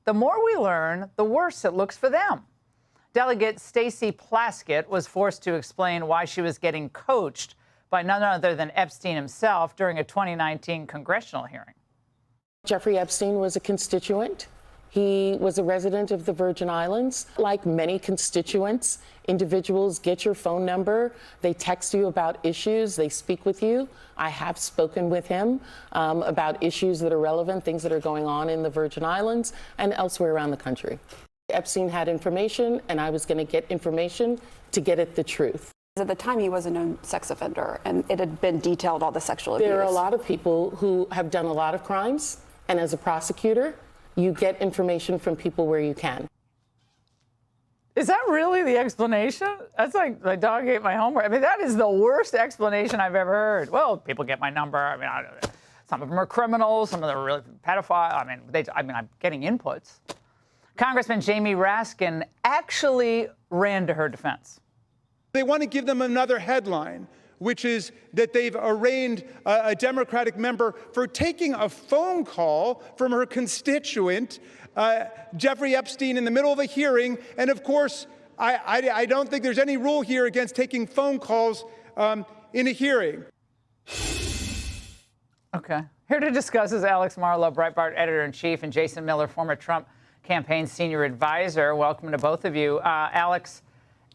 the more we learn, the worse it looks for them. Delegate Stacey Plaskett was forced to explain why she was getting coached by none other than Epstein himself during a 2019 congressional hearing. Jeffrey Epstein was a constituent. He was a resident of the Virgin Islands. Like many constituents, individuals get your phone number, they text you about issues, they speak with you. I have spoken with him about issues that are relevant, things that are going on in the Virgin Islands and elsewhere around the country. Epstein had information, and I was going to get information to get at the truth. At the time, he was a known sex offender, and it had been detailed all the sexual abuse. There are a lot of people who have done a lot of crimes, and as a prosecutor, you get information from people where you can. Is that really the explanation? That's like my dog ate my homework. I mean, that is the worst explanation I've ever heard. Well, people get my number. I mean, some of them are criminals. Some of them are really pedophile. I mean, I'm getting inputs. Congressman Jamie Raskin actually ran to her defense. They want to give them another headline, which is that they've arraigned a Democratic member for taking a phone call from her constituent, Jeffrey Epstein, in the middle of a hearing. And of course, I don't think there's any rule here against taking phone calls in a hearing. Okay. Here to discuss is Alex Marlow, Breitbart editor-in-chief, and Jason Miller, former Trump campaign senior advisor. Welcome to both of you. Alex,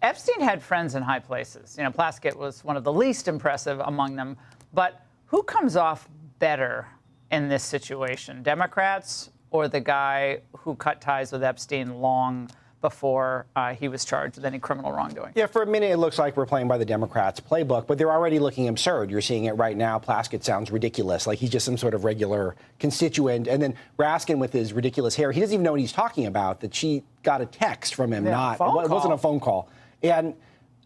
Epstein had friends in high places. You know, Plaskett was one of the least impressive among them. But who comes off better in this situation, Democrats or the guy who cut ties with Epstein long before he was charged with any criminal wrongdoing? Yeah, for a minute, it looks like we're playing by the Democrats' playbook, but they're already looking absurd. You're seeing it right now. Plaskett sounds ridiculous, like he's just some sort of regular constituent. And then Raskin with his ridiculous hair, he doesn't even know what he's talking about, that she got a text from him, it wasn't a phone call. And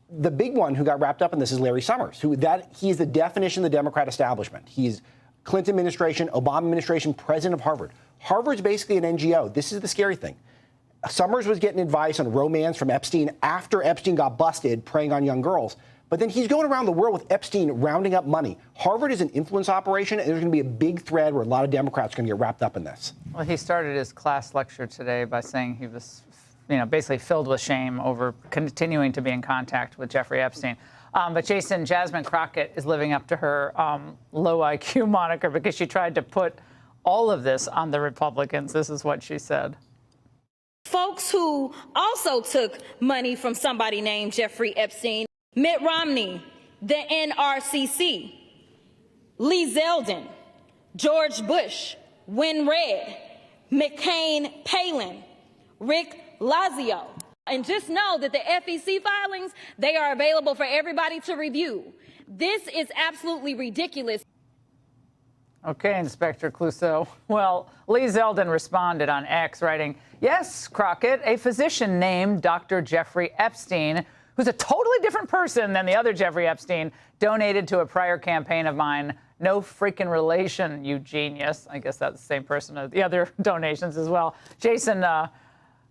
the big one who got wrapped up in this is Larry Summers, he's the definition of the Democrat establishment. He's Clinton administration, Obama administration, president of Harvard. Harvard's basically an NGO. This is the scary thing. Summers was getting advice on romance from Epstein after Epstein got busted preying on young girls. But then he's going around the world with Epstein rounding up money. Harvard is an influence operation, and there's going to be a big thread where a lot of Democrats are going to get wrapped up in this. Well, he started his class lecture today by saying he was, basically filled with shame over continuing to be in contact with Jeffrey Epstein. But Jason, Jasmine Crockett is living up to her low IQ moniker because she tried to put all of this on the Republicans. This is what she said. Folks who also took money from somebody named Jeffrey Epstein: Mitt Romney, the NRCC, Lee Zeldin, George Bush, Win Red, McCain Palin, Rick Lazio. And just know that the FEC filings, they are available for everybody to review. This is absolutely ridiculous. Okay, Inspector Clouseau. Well, Lee Zeldin responded on X, writing, "Yes, Crockett, a physician named Dr. Jeffrey Epstein, who's a totally different person than the other Jeffrey Epstein, donated to a prior campaign of mine. No freaking relation, you genius." I guess that's the same person as the other donations as well. Jason,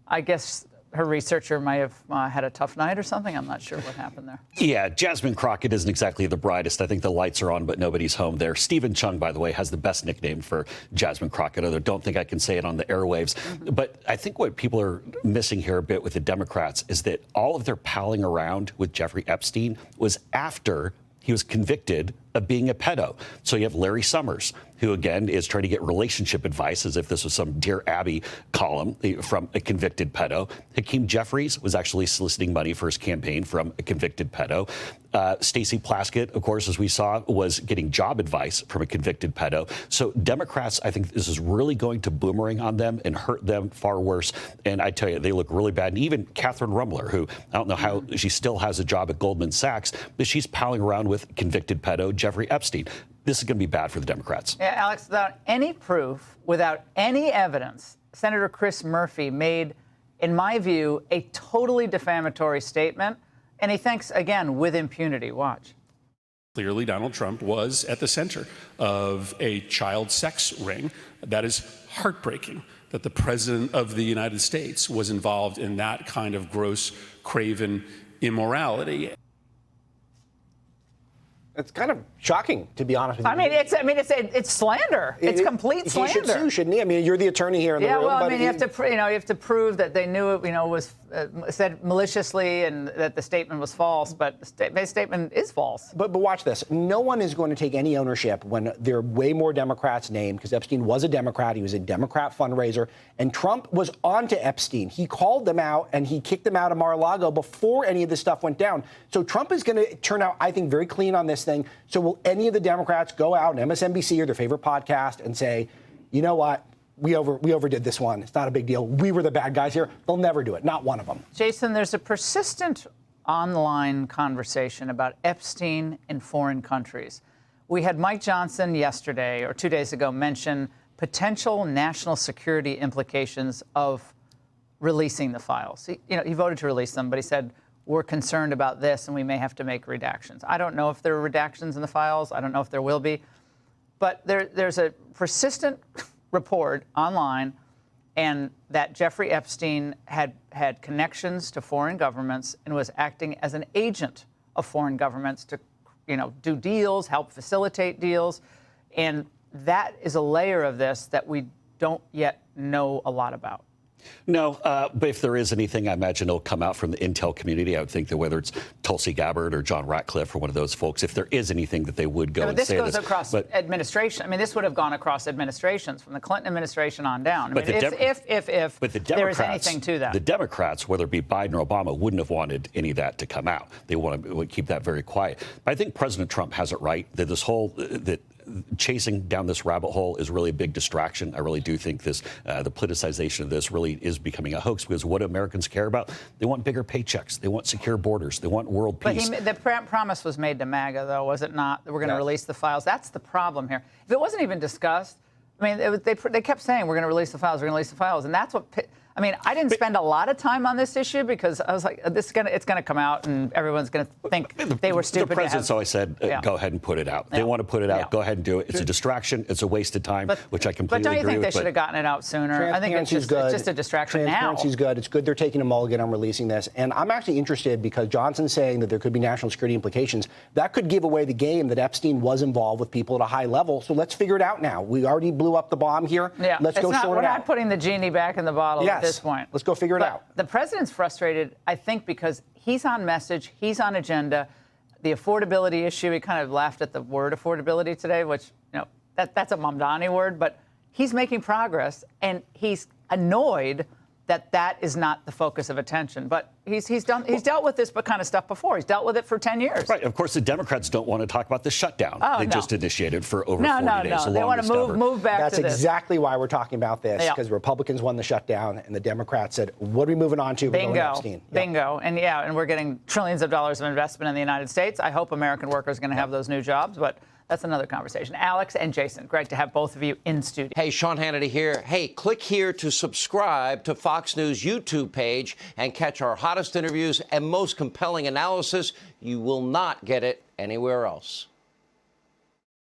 I guess her researcher might have had a tough night or something. I'm not sure what happened there. Yeah, Jasmine Crockett isn't exactly the brightest. I think the lights are on, but nobody's home there. Stephen Chung, by the way, has the best nickname for Jasmine Crockett, although I don't think I can say it on the airwaves. But I think what people are missing here a bit with the Democrats is that all of their palling around with Jeffrey Epstein was after he was convicted of being a pedo. So you have Larry Summers, who, again, is trying to get relationship advice as if this was some Dear Abby column from a convicted pedo. Hakeem Jeffries was actually soliciting money for his campaign from a convicted pedo. Stacey Plaskett, of course, as we saw, was getting job advice from a convicted pedo. So Democrats, I think this is really going to boomerang on them and hurt them far worse. And I tell you, they look really bad. And even Catherine Rummler, who I don't know how she still has a job at Goldman Sachs, but she's palling around with convicted pedo Jeffrey Epstein. This is going to be bad for the Democrats. Yeah, Alex, without any proof, without any evidence, Senator Chris Murphy made, in my view, a totally defamatory statement. And he thinks, again, with impunity. Watch. Clearly, Donald Trump was at the center of a child sex ring. That is heartbreaking that the president of the United States was involved in that kind of gross, craven immorality. It's kind of Shocking, to be honest with you. It's slander. It's complete slander. He should sue, shouldn't he? I mean, you're the attorney here in the room. Yeah, well, but you have to prove that they knew it, was said maliciously and that the statement was false. But the statement is false. But watch this. No one is going to take any ownership when there are way more Democrats named, because Epstein was a Democrat. He was a Democrat fundraiser. And Trump was on to Epstein. He called them out and he kicked them out of Mar-a-Lago before any of this stuff went down. So Trump is going to turn out, I think, very clean on this thing. So will any of the Democrats go out on MSNBC or their favorite podcast and say, you know what? We overdid this one. It's not a big deal. We were the bad guys here. They'll never do it. Not one of them. Jason, there's a persistent online conversation about Epstein in foreign countries. We had Mike Johnson yesterday or 2 days ago mention potential national security implications of releasing the files. He voted to release them, but he said, we're concerned about this and we may have to make redactions. I don't know if there are redactions in the files. I don't know if there will be. But there's a persistent report online and that Jeffrey Epstein had connections to foreign governments and was acting as an agent of foreign governments to, do deals, help facilitate deals. And that is a layer of this that we don't yet know a lot about. No, but if there is anything, I imagine it'll come out from the intel community. I would think that whether it's Tulsi Gabbard or John Ratcliffe or one of those folks, if there is anything that they would go and say this. This goes across administration. I mean, this would have gone across administrations from the Clinton administration on down. But if there is anything to that. The Democrats, whether it be Biden or Obama, wouldn't have wanted any of that to come out. They want to keep that very quiet. But I think President Trump has it right that this whole chasing down this rabbit hole is really a big distraction. I really do think the politicization of this really is becoming a hoax, because what do Americans care about? They want bigger paychecks. They want secure borders. They want world peace. But the promise was made to MAGA, though, was it not? That we're going to release the files. That's the problem here. If it wasn't even discussed, I mean, they kept saying, we're going to release the files, we're going to release the files. And that's what... I mean, I didn't spend a lot of time on this issue because I was like, it's going to come out and everyone's going to think they were stupid. The president's always said, go ahead and put it out. They want to put it out. Go ahead and do it. It's a distraction. It's a waste of time, which I completely agree with. But don't you think they should have gotten it out sooner? I think it's just a distraction now. Transparency's good. It's good they're taking a mulligan on releasing this. And I'm actually interested because Johnson's saying that there could be national security implications. That could give away the game that Epstein was involved with people at a high level. So let's figure it out now. We already blew up the bomb here. Yeah. Let's go sort it out. We're not putting the genie back in the bottle at this point. Let's go figure it out. The president's frustrated, I think, because he's on message, he's on agenda. The affordability issue, he kind of laughed at the word affordability today, which, that's a Mamdani word, but he's making progress, and he's annoyed that is not the focus of attention. But he's dealt with this kind of stuff before. He's dealt with it for 10 years. Right. Of course, the Democrats don't want to talk about the shutdown they just initiated for over 40 days. No. They want to move back to this. That's exactly why we're talking about this, because Republicans won the shutdown, and the Democrats said, what are we moving on to? Bingo. And we're getting trillions of dollars of investment in the United States. I hope American workers are going to have those new jobs, but that's another conversation. Alex and Jason, great to have both of you in studio. Hey, Sean Hannity here. Hey, click here to subscribe to Fox News YouTube page and catch our hottest interviews and most compelling analysis. You will not get it anywhere else.